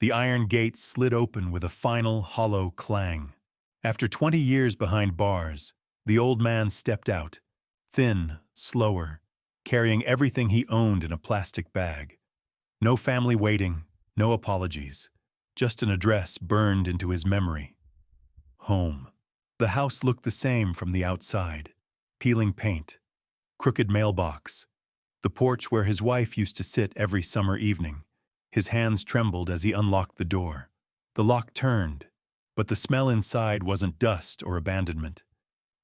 The iron gate slid open with a final hollow clang. After 20 years behind bars, the old man stepped out, thin, slower, carrying everything he owned in a plastic bag. No family waiting, no apologies, just an address burned into his memory. Home. The house looked the same from the outside. Peeling paint, crooked mailbox, the porch where his wife used to sit every summer evening. His hands trembled as he unlocked the door. The lock turned, but the smell inside wasn't dust or abandonment.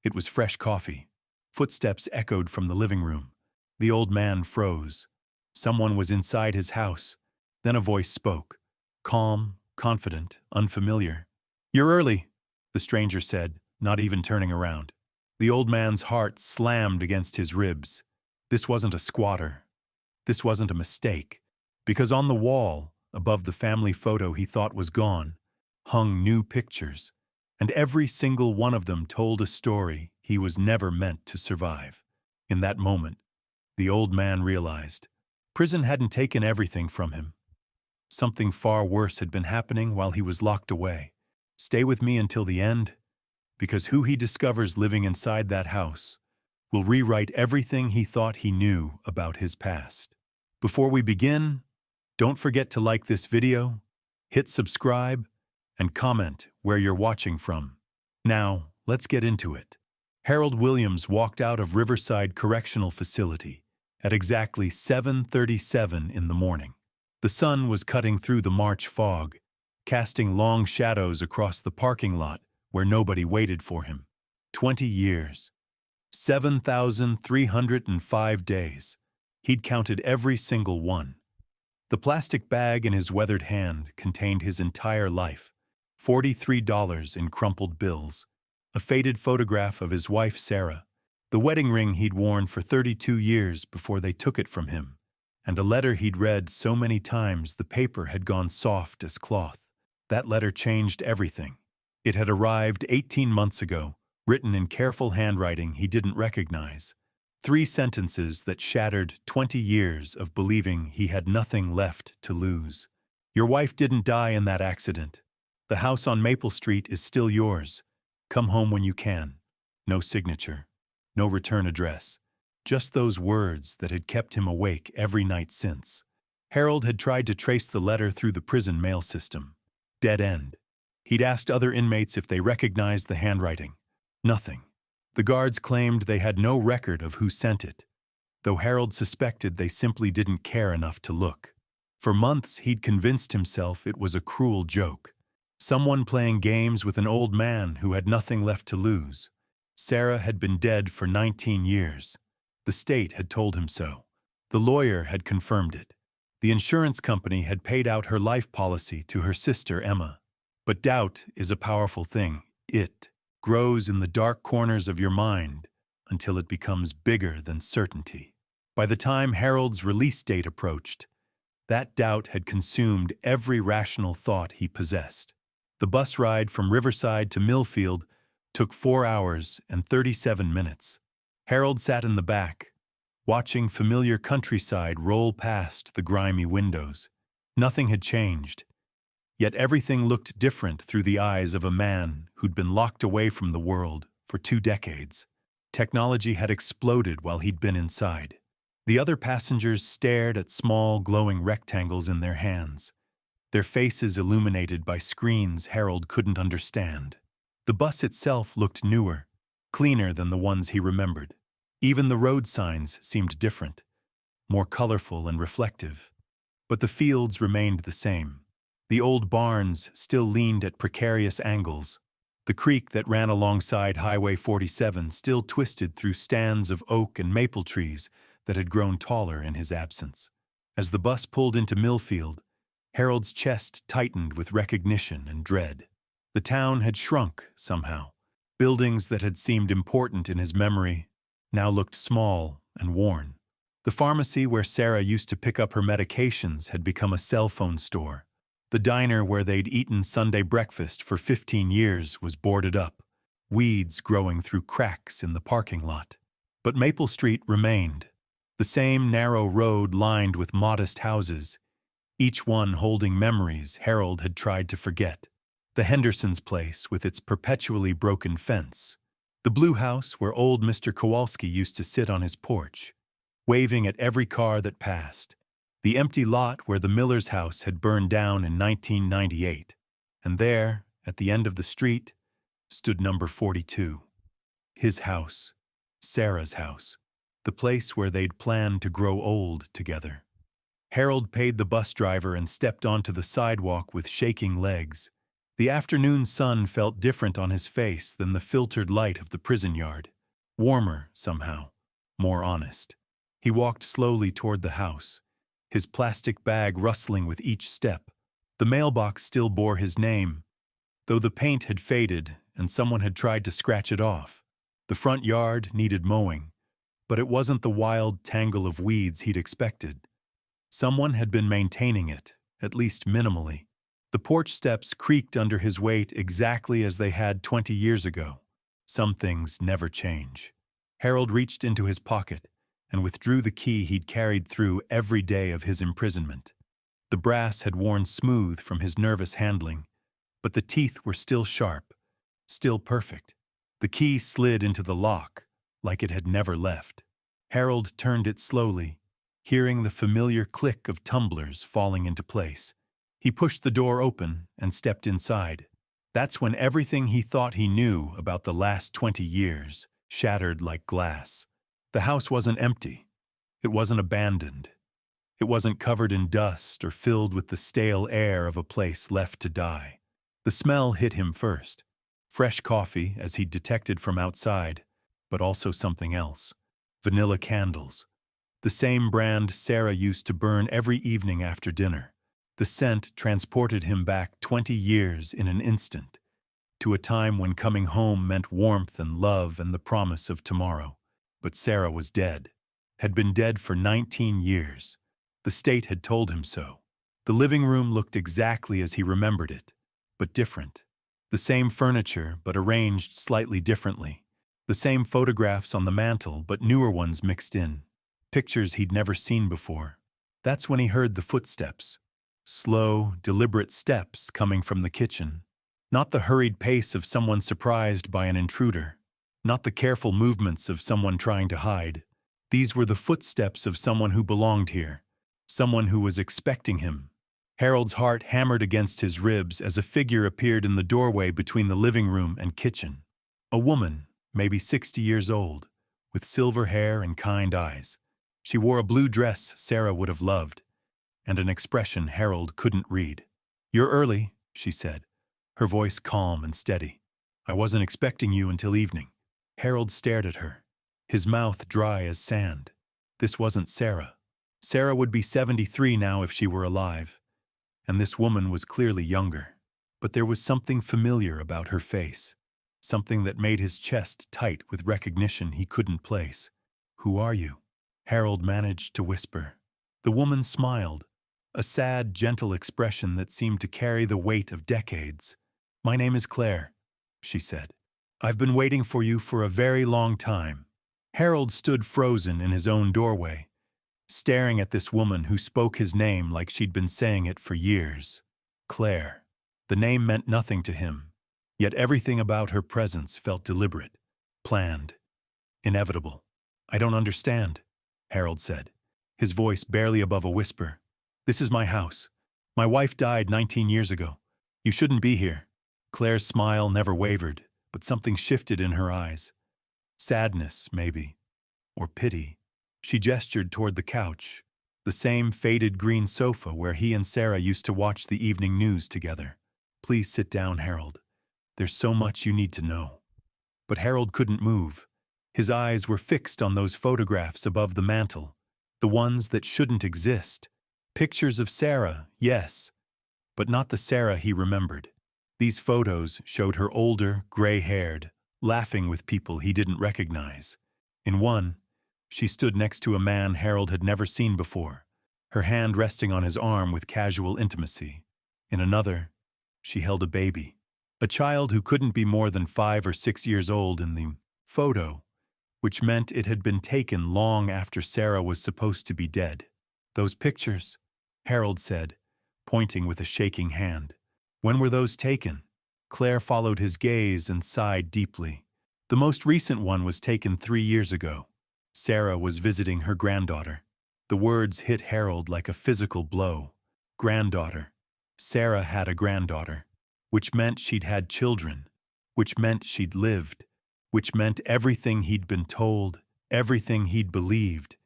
It was fresh coffee. Footsteps echoed from the living room. The old man froze. Someone was inside his house. Then a voice spoke. Calm, confident, unfamiliar. "You're early," the stranger said, not even turning around. The old man's heart slammed against his ribs. This wasn't a squatter. This wasn't a mistake. Because on the wall, above the family photo he thought was gone, hung new pictures, and every single one of them told a story he was never meant to survive. In that moment, the old man realized prison hadn't taken everything from him. Something far worse had been happening while he was locked away. Stay with me until the end, because who he discovers living inside that house will rewrite everything he thought he knew about his past. Before we begin, don't forget to like this video, hit subscribe, and comment where you're watching from. Now, let's get into it. Harold Williams walked out of Riverside Correctional Facility at exactly 7:37 in the morning. The sun was cutting through the March fog, casting long shadows across the parking lot where nobody waited for him. 20 years. 7,305 days. He'd counted every single one. The plastic bag in his weathered hand contained his entire life. $43 in crumpled bills. A faded photograph of his wife, Sarah. The wedding ring he'd worn for 32 years before they took it from him. And a letter he'd read so many times the paper had gone soft as cloth. That letter changed everything. It had arrived 18 months ago, written in careful handwriting he didn't recognize. 3 sentences that shattered 20 years of believing he had nothing left to lose. Your wife didn't die in that accident. The house on Maple Street is still yours. Come home when you can. No signature. No return address. Just those words that had kept him awake every night since. Harold had tried to trace the letter through the prison mail system. Dead end. He'd asked other inmates if they recognized the handwriting. Nothing. The guards claimed they had no record of who sent it, though Harold suspected they simply didn't care enough to look. For months, he'd convinced himself it was a cruel joke. Someone playing games with an old man who had nothing left to lose. Sarah had been dead for 19 years. The state had told him so. The lawyer had confirmed it. The insurance company had paid out her life policy to her sister, Emma. But doubt is a powerful thing. It grows in the dark corners of your mind until it becomes bigger than certainty. By the time Harold's release date approached, that doubt had consumed every rational thought he possessed. The bus ride from Riverside to Millfield took 4 hours and 37 minutes. Harold sat in the back, watching familiar countryside roll past the grimy windows. Nothing had changed. Yet everything looked different through the eyes of a man who'd been locked away from the world for 2 decades. Technology had exploded while he'd been inside. The other passengers stared at small, glowing rectangles in their hands, their faces illuminated by screens Harold couldn't understand. The bus itself looked newer, cleaner than the ones he remembered. Even the road signs seemed different, more colorful and reflective. But the fields remained the same. The old barns still leaned at precarious angles. The creek that ran alongside Highway 47 still twisted through stands of oak and maple trees that had grown taller in his absence. As the bus pulled into Millfield, Harold's chest tightened with recognition and dread. The town had shrunk somehow. Buildings that had seemed important in his memory now looked small and worn. The pharmacy where Sarah used to pick up her medications had become a cell phone store. The diner where they'd eaten Sunday breakfast for 15 years was boarded up, weeds growing through cracks in the parking lot. But Maple Street remained, the same narrow road lined with modest houses, each one holding memories Harold had tried to forget. The Hendersons' place with its perpetually broken fence. The blue house where old Mr. Kowalski used to sit on his porch, waving at every car that passed. The empty lot where the Miller's house had burned down in 1998. And there, at the end of the street, stood number 42. His house, Sarah's house, the place where they'd planned to grow old together. Harold paid the bus driver and stepped onto the sidewalk with shaking legs. The afternoon sun felt different on his face than the filtered light of the prison yard. Warmer, somehow. More honest. He walked slowly toward the house, his plastic bag rustling with each step. The mailbox still bore his name, though the paint had faded and someone had tried to scratch it off. The front yard needed mowing, but it wasn't the wild tangle of weeds he'd expected. Someone had been maintaining it, at least minimally. The porch steps creaked under his weight exactly as they had 20 years ago. Some things never change. Harold reached into his pocket and withdrew the key he'd carried through every day of his imprisonment. The brass had worn smooth from his nervous handling, but the teeth were still sharp, still perfect. The key slid into the lock like it had never left. Harold turned it slowly, hearing the familiar click of tumblers falling into place. He pushed the door open and stepped inside. That's when everything he thought he knew about the last 20 years shattered like glass. The house wasn't empty. It wasn't abandoned. It wasn't covered in dust or filled with the stale air of a place left to die. The smell hit him first. Fresh coffee, as he'd detected from outside, but also something else. Vanilla candles. The same brand Sarah used to burn every evening after dinner. The scent transported him back 20 years in an instant, to a time when coming home meant warmth and love and the promise of tomorrow. But Sarah was dead. Had been dead for 19 years. The state had told him so. The living room looked exactly as he remembered it, but different. The same furniture, but arranged slightly differently. The same photographs on the mantel, but newer ones mixed in. Pictures he'd never seen before. That's when he heard the footsteps. Slow, deliberate steps coming from the kitchen. Not the hurried pace of someone surprised by an intruder. Not the careful movements of someone trying to hide. These were the footsteps of someone who belonged here. Someone who was expecting him. Harold's heart hammered against his ribs as a figure appeared in the doorway between the living room and kitchen. A woman, maybe 60 years old, with silver hair and kind eyes. She wore a blue dress Sarah would have loved, and an expression Harold couldn't read. "You're early," she said, her voice calm and steady. "I wasn't expecting you until evening." Harold stared at her, his mouth dry as sand. This wasn't Sarah. Sarah would be 73 now if she were alive, and this woman was clearly younger. But there was something familiar about her face, something that made his chest tight with recognition he couldn't place. "Who are you?" Harold managed to whisper. The woman smiled, a sad, gentle expression that seemed to carry the weight of decades. "My name is Claire," she said. "I've been waiting for you for a very long time." Harold stood frozen in his own doorway, staring at this woman who spoke his name like she'd been saying it for years. Claire. The name meant nothing to him, yet everything about her presence felt deliberate, planned, inevitable. "I don't understand," Harold said, his voice barely above a whisper. "This is my house. My wife died 19 years ago. You shouldn't be here." Claire's smile never wavered, but something shifted in her eyes. Sadness, maybe, or pity. She gestured toward the couch, the same faded green sofa where he and Sarah used to watch the evening news together. "Please sit down, Harold. There's so much you need to know." But Harold couldn't move. His eyes were fixed on those photographs above the mantel, the ones that shouldn't exist. Pictures of Sarah, yes, but not the Sarah he remembered. These photos showed her older, gray-haired, laughing with people he didn't recognize. In one, she stood next to a man Harold had never seen before, her hand resting on his arm with casual intimacy. In another, she held a baby, a child who couldn't be more than 5 or 6 years old in the photo, which meant it had been taken long after Sarah was supposed to be dead. "Those pictures," Harold said, pointing with a shaking hand. When were those taken? Claire followed his gaze and sighed deeply. The most recent one was taken 3 years ago. Sarah was visiting her granddaughter. The words hit Harold like a physical blow. Granddaughter. Sarah had a granddaughter, which meant she'd had children, which meant she'd lived, which meant everything he'd been told, everything he'd believed,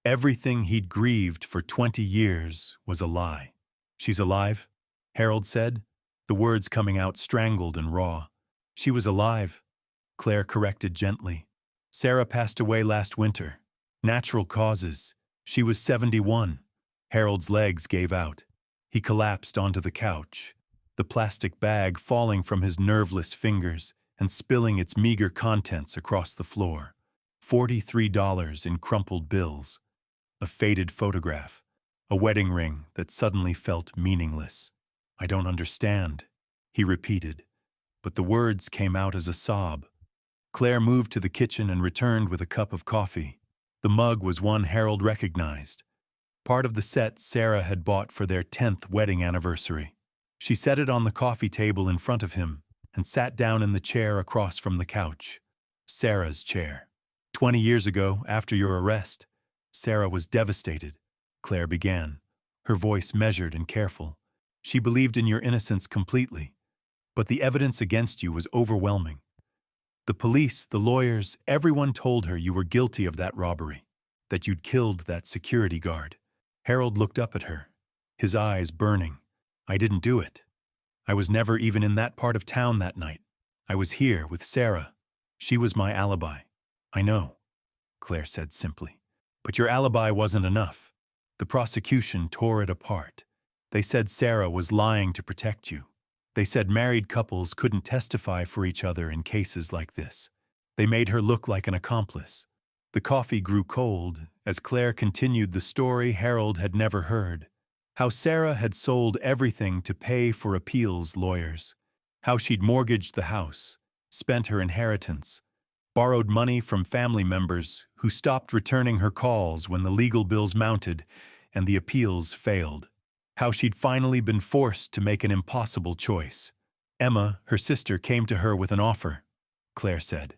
everything he'd grieved for 20 years was a lie. She's alive? Harold said, the words coming out strangled and raw. She was alive, Claire corrected gently. Sarah passed away last winter. Natural causes. She was 71. Harold's legs gave out. He collapsed onto the couch, the plastic bag falling from his nerveless fingers and spilling its meager contents across the floor. $43 in crumpled bills. A faded photograph. A wedding ring that suddenly felt meaningless. I don't understand, he repeated, but the words came out as a sob. Claire moved to the kitchen and returned with a cup of coffee. The mug was one Harold recognized. Part of the set Sarah had bought for their 10th wedding anniversary. She set it on the coffee table in front of him and sat down in the chair across from the couch. Sarah's chair. 20 years ago, after your arrest, Sarah was devastated, Claire began, her voice measured and careful. She believed in your innocence completely, but the evidence against you was overwhelming. The police, the lawyers, everyone told her you were guilty of that robbery, that you'd killed that security guard. Harold looked up at her, his eyes burning. I didn't do it. I was never even in that part of town that night. I was here with Sarah. She was my alibi. I know, Claire said simply. But your alibi wasn't enough. The prosecution tore it apart. They said Sarah was lying to protect you. They said married couples couldn't testify for each other in cases like this. They made her look like an accomplice. The coffee grew cold as Claire continued the story Harold had never heard. How Sarah had sold everything to pay for appeals lawyers. How she'd mortgaged the house, spent her inheritance, borrowed money from family members who stopped returning her calls when the legal bills mounted and the appeals failed. How she'd finally been forced to make an impossible choice. Emma, her sister, came to her with an offer, Claire said.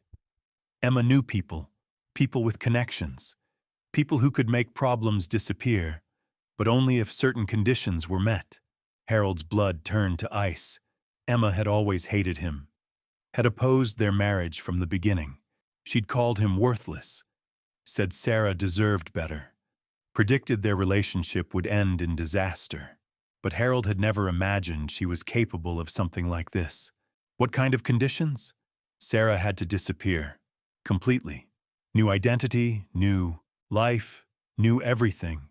Emma knew people, people with connections, people who could make problems disappear, but only if certain conditions were met. Harold's blood turned to ice. Emma had always hated him, had opposed their marriage from the beginning. She'd called him worthless, said Sarah deserved better, predicted their relationship would end in disaster. But Harold had never imagined she was capable of something like this. What kind of conditions? Sarah had to disappear. Completely. New identity, new life, new everything.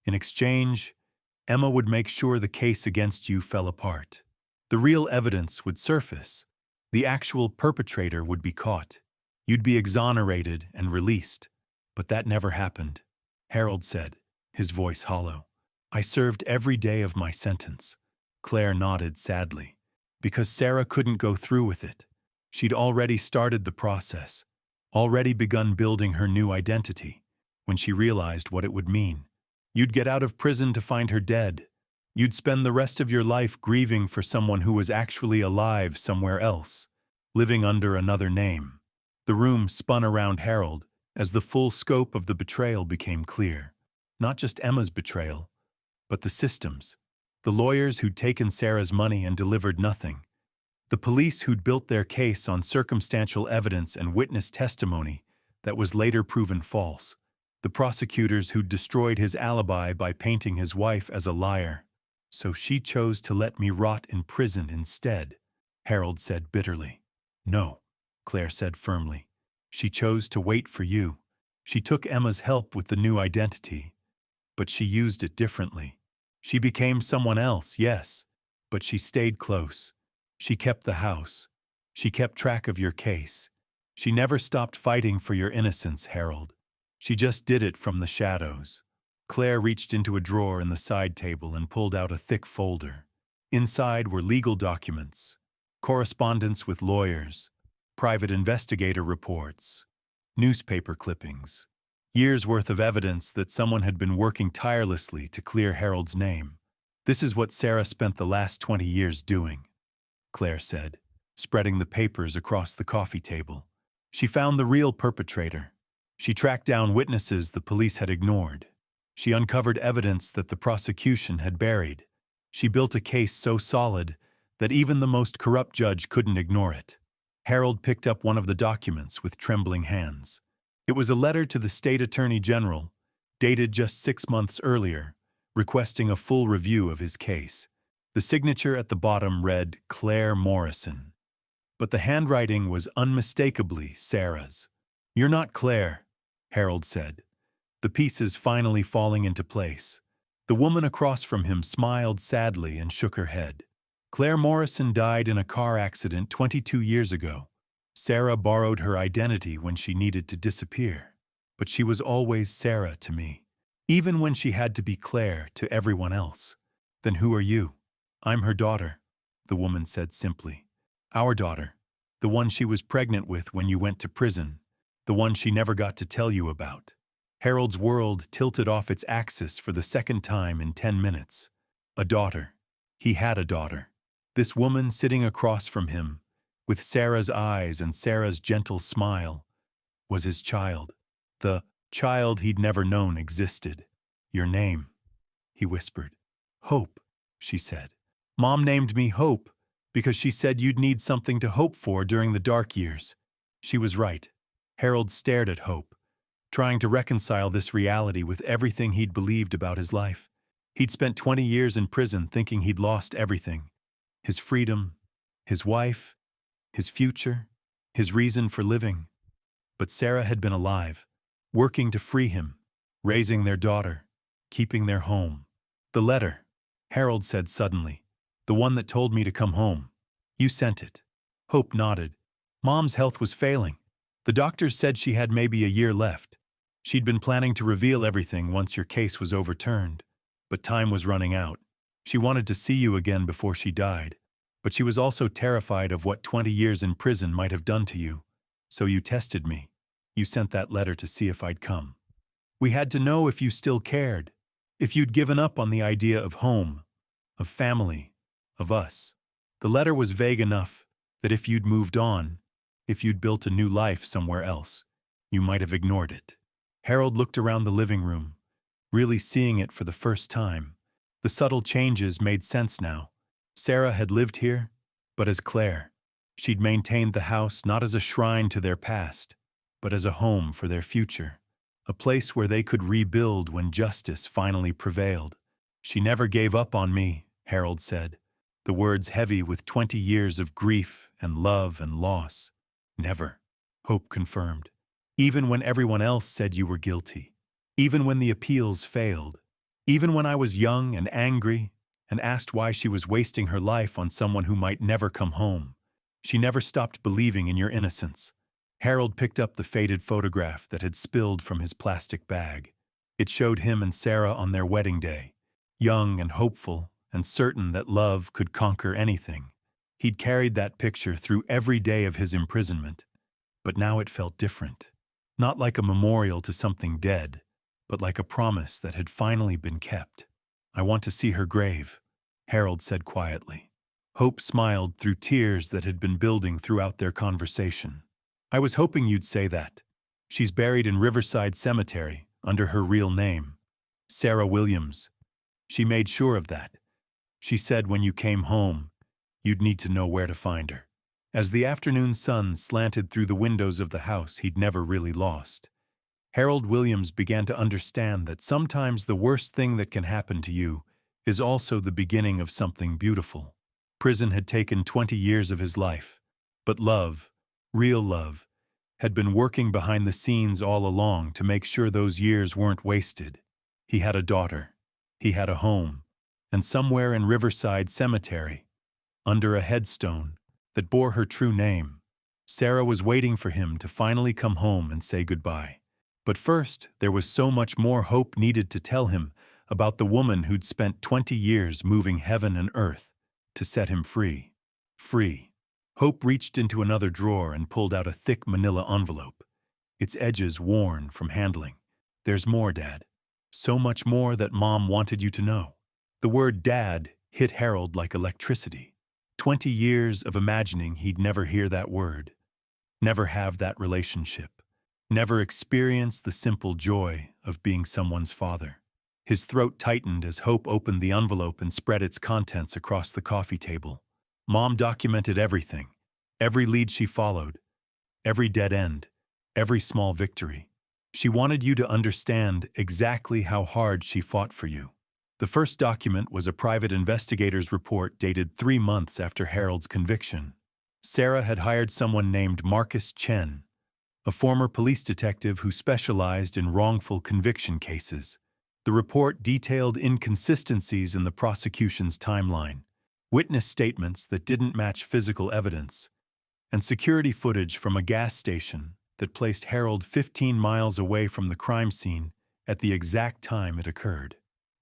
In exchange, Emma would make sure the case against you fell apart. The real evidence would surface. The actual perpetrator would be caught. You'd be exonerated and released. But that never happened. Harold said, his voice hollow. I served every day of my sentence. Claire nodded sadly. Because Sarah couldn't go through with it. She'd already started the process, already begun building her new identity, when she realized what it would mean. You'd get out of prison to find her dead. You'd spend the rest of your life grieving for someone who was actually alive somewhere else, living under another name. The room spun around Harold as the full scope of the betrayal became clear. Not just Emma's betrayal, but the systems. The lawyers who'd taken Sarah's money and delivered nothing. The police who'd built their case on circumstantial evidence and witness testimony that was later proven false. The prosecutors who'd destroyed his alibi by painting his wife as a liar. So she chose to let me rot in prison instead, Harold said bitterly. No, Claire said firmly. She chose to wait for you. She took Emma's help with the new identity, but she used it differently. She became someone else, yes, but she stayed close. She kept the house. She kept track of your case. She never stopped fighting for your innocence, Harold. She just did it from the shadows. Claire reached into a drawer in the side table and pulled out a thick folder. Inside were legal documents, correspondence with lawyers, private investigator reports, newspaper clippings, years' worth of evidence that someone had been working tirelessly to clear Harold's name. This is what Sarah spent the last 20 years doing, Claire said, spreading the papers across the coffee table. She found the real perpetrator. She tracked down witnesses the police had ignored. She uncovered evidence that the prosecution had buried. She built a case so solid that even the most corrupt judge couldn't ignore it. Harold picked up one of the documents with trembling hands. It was a letter to the state attorney general, dated just 6 months earlier, requesting a full review of his case. The signature at the bottom read Claire Morrison. But the handwriting was unmistakably Sarah's. "You're not Claire," Harold said, the pieces finally falling into place. The woman across from him smiled sadly and shook her head. "Claire Morrison died in a car accident 22 years ago. Sarah borrowed her identity when she needed to disappear. But she was always Sarah to me, even when she had to be Claire to everyone else." "Then who are you?" "I'm her daughter," the woman said simply. "Our daughter. The one she was pregnant with when you went to prison. The one she never got to tell you about." Harold's world tilted off its axis for the second time in 10 minutes. A daughter. He had a daughter. This woman sitting across from him, with Sarah's eyes and Sarah's gentle smile, was his child. The child he'd never known existed. "Your name," he whispered. "Hope," she said. "Mom named me Hope because she said you'd need something to hope for during the dark years." She was right. Harold stared at Hope, trying to reconcile this reality with everything he'd believed about his life. He'd spent 20 years in prison thinking he'd lost everything. His freedom, his wife, his future, his reason for living. But Sarah had been alive, working to free him, raising their daughter, keeping their home. "The letter," Harold said suddenly. "The one that told me to come home. You sent it." Hope nodded. "Mom's health was failing. The doctors said she had maybe a year left. She'd been planning to reveal everything once your case was overturned. But time was running out. She wanted to see you again before she died. But she was also terrified of what 20 years in prison might have done to you. So you tested me. You sent that letter to see if I'd come. We had to know if you still cared, if you'd given up on the idea of home, of family, of us." The letter was vague enough that if you'd moved on, if you'd built a new life somewhere else, you might have ignored it. Harold looked around the living room, really seeing it for the first time. The subtle changes made sense now. Sarah had lived here, but as Claire. She'd maintained the house not as a shrine to their past, but as a home for their future, a place where they could rebuild when justice finally prevailed. "She never gave up on me," Harold said, the words heavy with 20 years of grief and love and loss. "Never," Hope confirmed. "Even when everyone else said you were guilty. Even when the appeals failed. Even when I was young and angry and asked why she was wasting her life on someone who might never come home. She never stopped believing in your innocence." Harold picked up the faded photograph that had spilled from his plastic bag. It showed him and Sarah on their wedding day, young and hopeful and certain that love could conquer anything. He'd carried that picture through every day of his imprisonment, but now it felt different. Not like a memorial to something dead, but like a promise that had finally been kept. "I want to see her grave," Harold said quietly. Hope smiled through tears that had been building throughout their conversation. "I was hoping you'd say that. She's buried in Riverside Cemetery, under her real name, Sarah Williams. She made sure of that. She said when you came home, you'd need to know where to find her." As the afternoon sun slanted through the windows of the house he'd never really lost, Harold Williams began to understand that sometimes the worst thing that can happen to you is also the beginning of something beautiful. Prison had taken 20 years of his life, but love, real love, had been working behind the scenes all along to make sure those years weren't wasted. He had a daughter, he had a home, and somewhere in Riverside Cemetery, under a headstone that bore her true name, Sarah was waiting for him to finally come home and say goodbye. But first, there was so much more Hope needed to tell him about the woman who'd spent 20 years moving heaven and earth to set him free. Free. Hope reached into another drawer and pulled out a thick manila envelope, its edges worn from handling. "There's more, Dad. So much more that Mom wanted you to know." The word dad hit Harold like electricity. 20 years of imagining he'd never hear that word, never have that relationship, never experience the simple joy of being someone's father. His throat tightened as Hope opened the envelope and spread its contents across the coffee table. Mom documented everything, every lead she followed, every dead end, every small victory. She wanted you to understand exactly how hard she fought for you. The first document was a private investigator's report dated 3 months after Harold's conviction. Sarah had hired someone named Marcus Chen, a former police detective who specialized in wrongful conviction cases. The report detailed inconsistencies in the prosecution's timeline, witness statements that didn't match physical evidence, and security footage from a gas station that placed Harold 15 miles away from the crime scene at the exact time it occurred.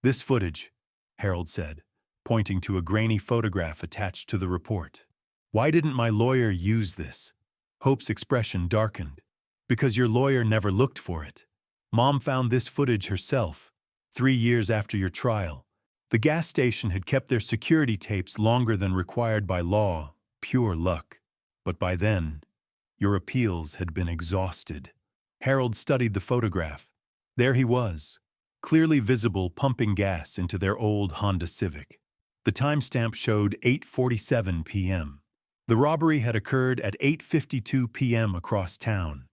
"This footage," Harold said, pointing to a grainy photograph attached to the report. "Why didn't my lawyer use this?" Hope's expression darkened. "Because your lawyer never looked for it. Mom found this footage herself, 3 years after your trial. The gas station had kept their security tapes longer than required by law, pure luck. But by then, your appeals had been exhausted." Harold studied the photograph. There he was, clearly visible pumping gas into their old Honda Civic. The timestamp showed 8:47 p.m. The robbery had occurred at 8:52 p.m. across town.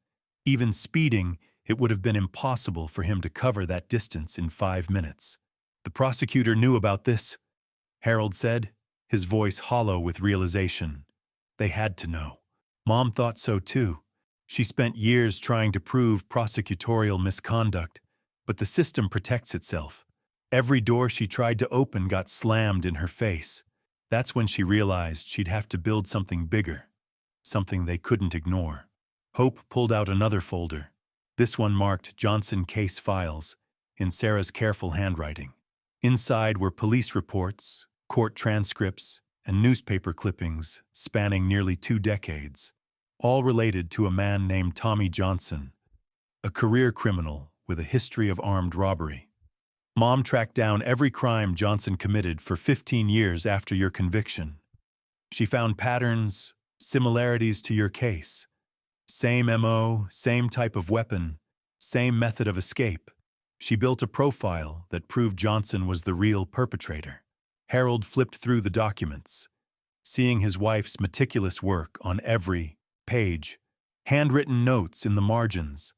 Even speeding, it would have been impossible for him to cover that distance in 5 minutes. "The prosecutor knew about this," Harold said, his voice hollow with realization. "They had to know." Mom thought so too. She spent years trying to prove prosecutorial misconduct, but the system protects itself. Every door she tried to open got slammed in her face. That's when she realized she'd have to build something bigger, something they couldn't ignore. Hope pulled out another folder. This one marked Johnson case files, in Sarah's careful handwriting. Inside were police reports, court transcripts, and newspaper clippings spanning nearly 2 decades, all related to a man named Tommy Johnson, a career criminal with a history of armed robbery. "Mom tracked down every crime Johnson committed for 15 years after your conviction. She found patterns, similarities to your case. Same MO, same type of weapon, same method of escape. She built a profile that proved Johnson was the real perpetrator." Harold flipped through the documents, seeing his wife's meticulous work on every page, handwritten notes in the margins,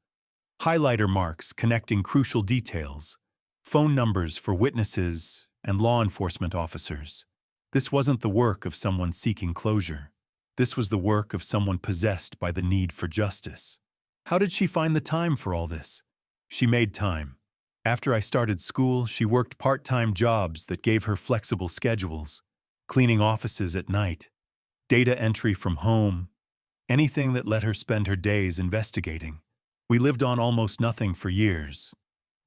highlighter marks connecting crucial details, phone numbers for witnesses and law enforcement officers. This wasn't the work of someone seeking closure. This was the work of someone possessed by the need for justice. How did she find the time for all this? She made time. After I started school, she worked part-time jobs that gave her flexible schedules, cleaning offices at night, data entry from home, anything that let her spend her days investigating. We lived on almost nothing for years,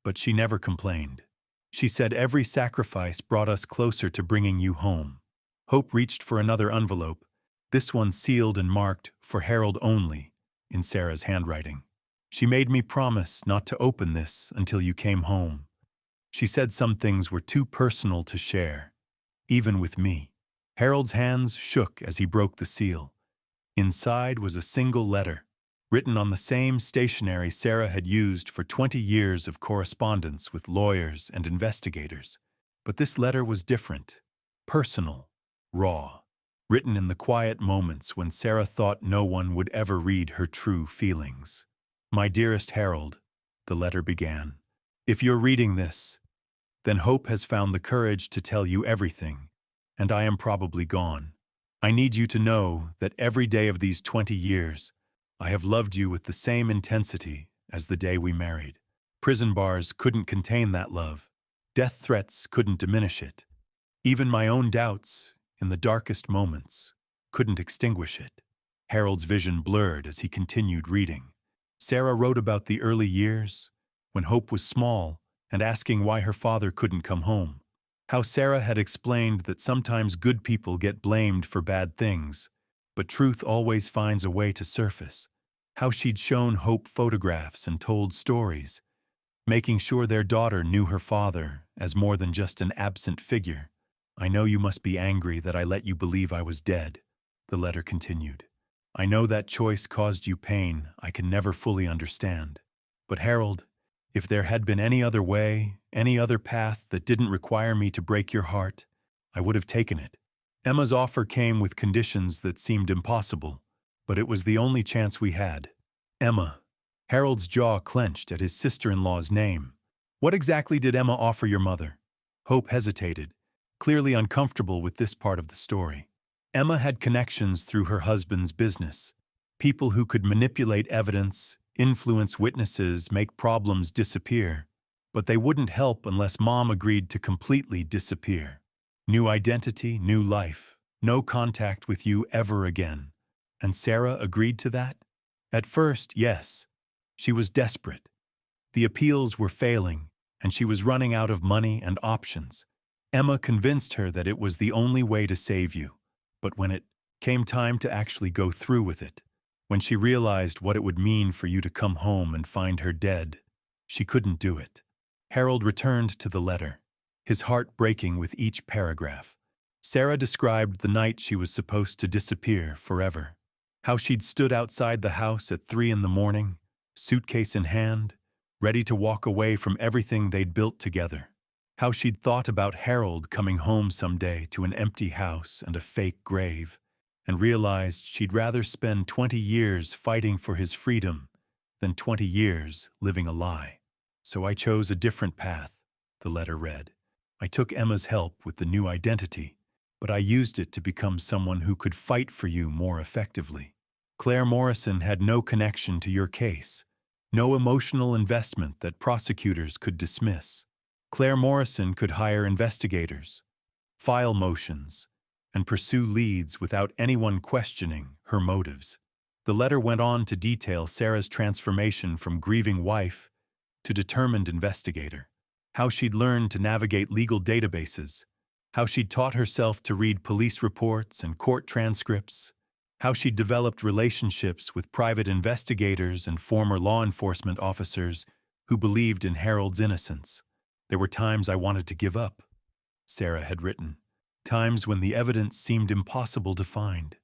but she never complained. She said every sacrifice brought us closer to bringing you home. Hope reached for another envelope, this one sealed and marked "For Harold only" in Sarah's handwriting. "She made me promise not to open this until you came home. She said some things were too personal to share, even with me." Harold's hands shook as he broke the seal. Inside was a single letter, written on the same stationery Sarah had used for 20 years of correspondence with lawyers and investigators. But this letter was different, personal, raw, written in the quiet moments when Sarah thought no one would ever read her true feelings. "My dearest Harold," the letter began, "if you're reading this, then Hope has found the courage to tell you everything, and I am probably gone. I need you to know that every day of these 20 years, I have loved you with the same intensity as the day we married. Prison bars couldn't contain that love. Death threats couldn't diminish it. Even my own doubts, in the darkest moments, couldn't extinguish it." Harold's vision blurred as he continued reading. Sarah wrote about the early years, when Hope was small and asking why her father couldn't come home. How Sarah had explained that sometimes good people get blamed for bad things, but truth always finds a way to surface. How she'd shown Hope photographs and told stories, making sure their daughter knew her father as more than just an absent figure. "I know you must be angry that I let you believe I was dead," the letter continued. "I know that choice caused you pain I can never fully understand. But Harold, if there had been any other way, any other path that didn't require me to break your heart, I would have taken it." Emma's offer came with conditions that seemed impossible, but it was the only chance we had. Emma. Harold's jaw clenched at his sister-in-law's name. "What exactly did Emma offer your mother?" Hope hesitated, clearly uncomfortable with this part of the story. Emma had connections through her husband's business, people who could manipulate evidence, influence witnesses, make problems disappear. But they wouldn't help unless Mom agreed to completely disappear. New identity, new life, no contact with you ever again. And Sarah agreed to that? At first, yes. She was desperate. The appeals were failing, and she was running out of money and options. Emma convinced her that it was the only way to save you. But when it came time to actually go through with it, when she realized what it would mean for you to come home and find her dead, she couldn't do it. Harold returned to the letter, his heart breaking with each paragraph. Sarah described the night she was supposed to disappear forever. How she'd stood outside the house at 3 a.m, suitcase in hand, ready to walk away from everything they'd built together. How she'd thought about Harold coming home someday to an empty house and a fake grave, and realized she'd rather spend 20 years fighting for his freedom than 20 years living a lie. "So I chose a different path," the letter read. "I took Emma's help with the new identity, but I used it to become someone who could fight for you more effectively. Claire Morrison had no connection to your case, no emotional investment that prosecutors could dismiss. Claire Morrison could hire investigators, file motions, and pursue leads without anyone questioning her motives." The letter went on to detail Sarah's transformation from grieving wife to determined investigator, how she'd learned to navigate legal databases, how she'd taught herself to read police reports and court transcripts, how she'd developed relationships with private investigators and former law enforcement officers who believed in Harold's innocence. "There were times I wanted to give up," Sarah had written. "Times when the evidence seemed impossible to find,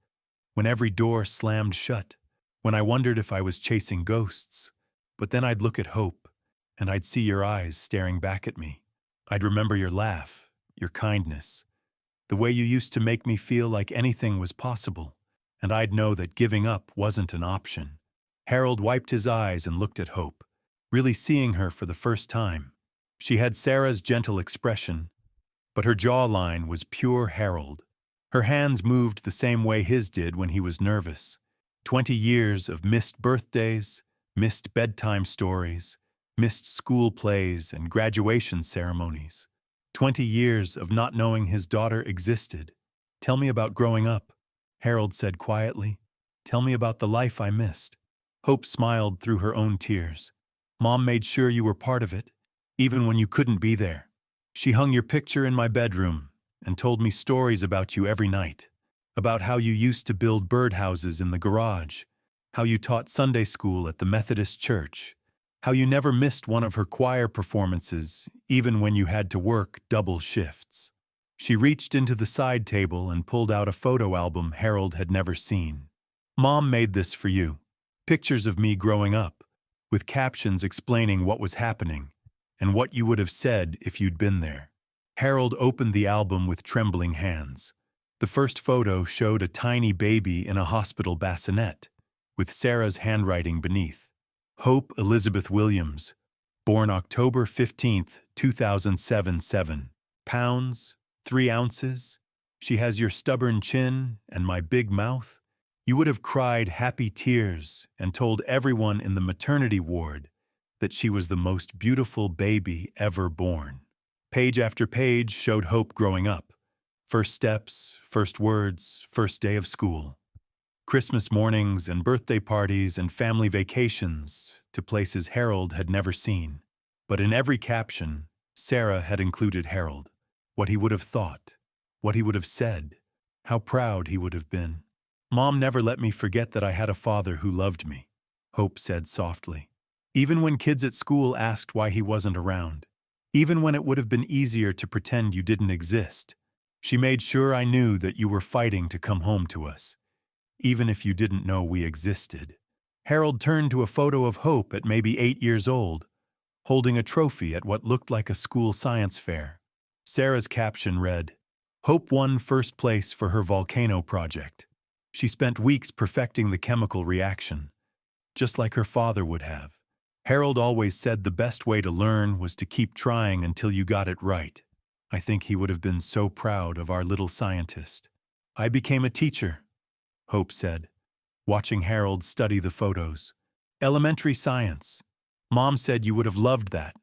when every door slammed shut, when I wondered if I was chasing ghosts. But then I'd look at Hope, and I'd see your eyes staring back at me. I'd remember your laugh, your kindness, the way you used to make me feel like anything was possible, and I'd know that giving up wasn't an option." Harold wiped his eyes and looked at Hope, really seeing her for the first time. She had Sarah's gentle expression, but her jawline was pure Harold. Her hands moved the same way his did when he was nervous. 20 years of missed birthdays, missed bedtime stories, missed school plays and graduation ceremonies. 20 years of not knowing his daughter existed. "Tell me about growing up," Harold said quietly. "Tell me about the life I missed." Hope smiled through her own tears. "Mom made sure you were part of it, even when you couldn't be there. She hung your picture in my bedroom and told me stories about you every night, about how you used to build birdhouses in the garage, how you taught Sunday school at the Methodist church, how you never missed one of her choir performances, even when you had to work double shifts." She reached into the side table and pulled out a photo album Harold had never seen. "Mom made this for you. Pictures of me growing up, with captions explaining what was happening and what you would have said if you'd been there." Harold opened the album with trembling hands. The first photo showed a tiny baby in a hospital bassinet, with Sarah's handwriting beneath. "Hope Elizabeth Williams, born October 15th, 2007, 7 pounds, 3 ounces. She has your stubborn chin and my big mouth. You would have cried happy tears and told everyone in the maternity ward that she was the most beautiful baby ever born." Page after page showed Hope growing up. First steps, first words, first day of school. Christmas mornings and birthday parties and family vacations to places Harold had never seen. But in every caption, Sarah had included Harold. What he would have thought, what he would have said, how proud he would have been. "Mom never let me forget that I had a father who loved me," Hope said softly. Even when kids at school asked why he wasn't around. Even when it would have been easier to pretend you didn't exist. She made sure I knew that you were fighting to come home to us, even if you didn't know we existed. Harold turned to a photo of Hope at maybe 8 years old, holding a trophy at what looked like a school science fair. Sarah's caption read, "Hope won first place for her volcano project. She spent weeks perfecting the chemical reaction, just like her father would have. Harold always said the best way to learn was to keep trying until you got it right. I think he would have been so proud of our little scientist." "I became a teacher," Hope said, watching Harold study the photos. "Elementary science. Mom said you would have loved that,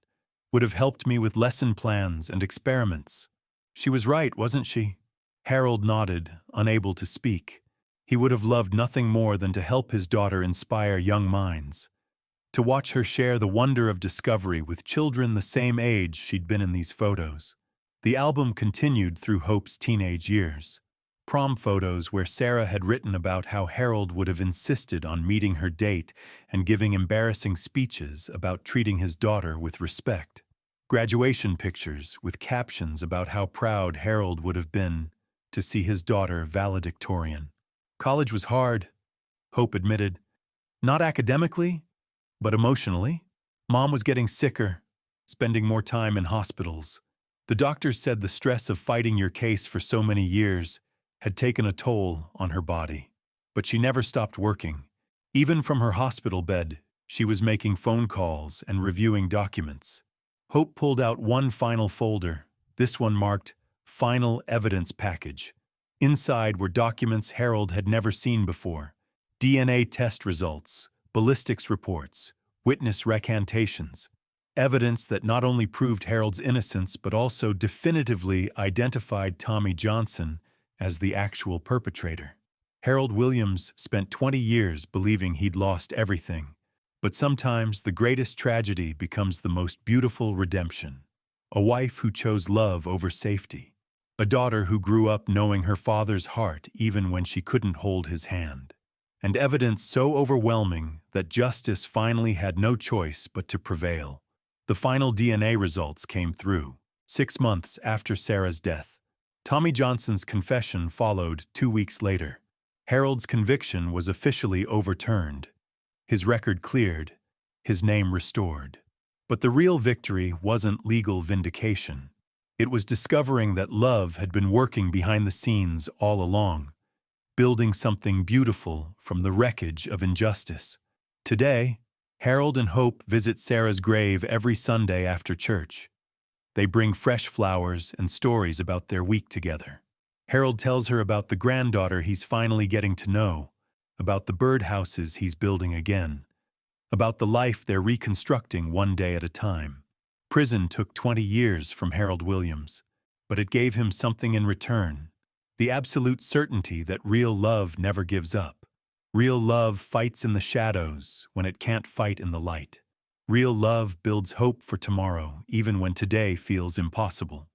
would have helped me with lesson plans and experiments." "She was right, wasn't she?" Harold nodded, unable to speak. He would have loved nothing more than to help his daughter inspire young minds, to watch her share the wonder of discovery with children the same age she'd been in these photos. The album continued through Hope's teenage years. Prom photos where Sarah had written about how Harold would have insisted on meeting her date and giving embarrassing speeches about treating his daughter with respect. Graduation pictures with captions about how proud Harold would have been to see his daughter valedictorian. "College was hard," Hope admitted. "Not academically, but emotionally. Mom was getting sicker, spending more time in hospitals. The doctors said the stress of fighting your case for so many years had taken a toll on her body. But she never stopped working. Even from her hospital bed, she was making phone calls and reviewing documents." Hope pulled out one final folder. This one marked "Final Evidence Package." Inside were documents Harold had never seen before. DNA test results, ballistics reports, witness recantations. Evidence that not only proved Harold's innocence but also definitively identified Tommy Johnson as the actual perpetrator. Harold Williams spent 20 years believing he'd lost everything. But sometimes the greatest tragedy becomes the most beautiful redemption. A wife who chose love over safety. A daughter who grew up knowing her father's heart even when she couldn't hold his hand. And evidence so overwhelming that justice finally had no choice but to prevail. The final DNA results came through, 6 months after Sarah's death. Tommy Johnson's confession followed 2 weeks later. Harold's conviction was officially overturned. His record cleared, his name restored. But the real victory wasn't legal vindication. It was discovering that love had been working behind the scenes all along, building something beautiful from the wreckage of injustice. Today, Harold and Hope visit Sarah's grave every Sunday after church. They bring fresh flowers and stories about their week together. Harold tells her about the granddaughter he's finally getting to know, about the birdhouses he's building again, about the life they're reconstructing one day at a time. Prison took 20 years from Harold Williams, but it gave him something in return: the absolute certainty that real love never gives up. Real love fights in the shadows when it can't fight in the light. Real love builds hope for tomorrow, even when today feels impossible.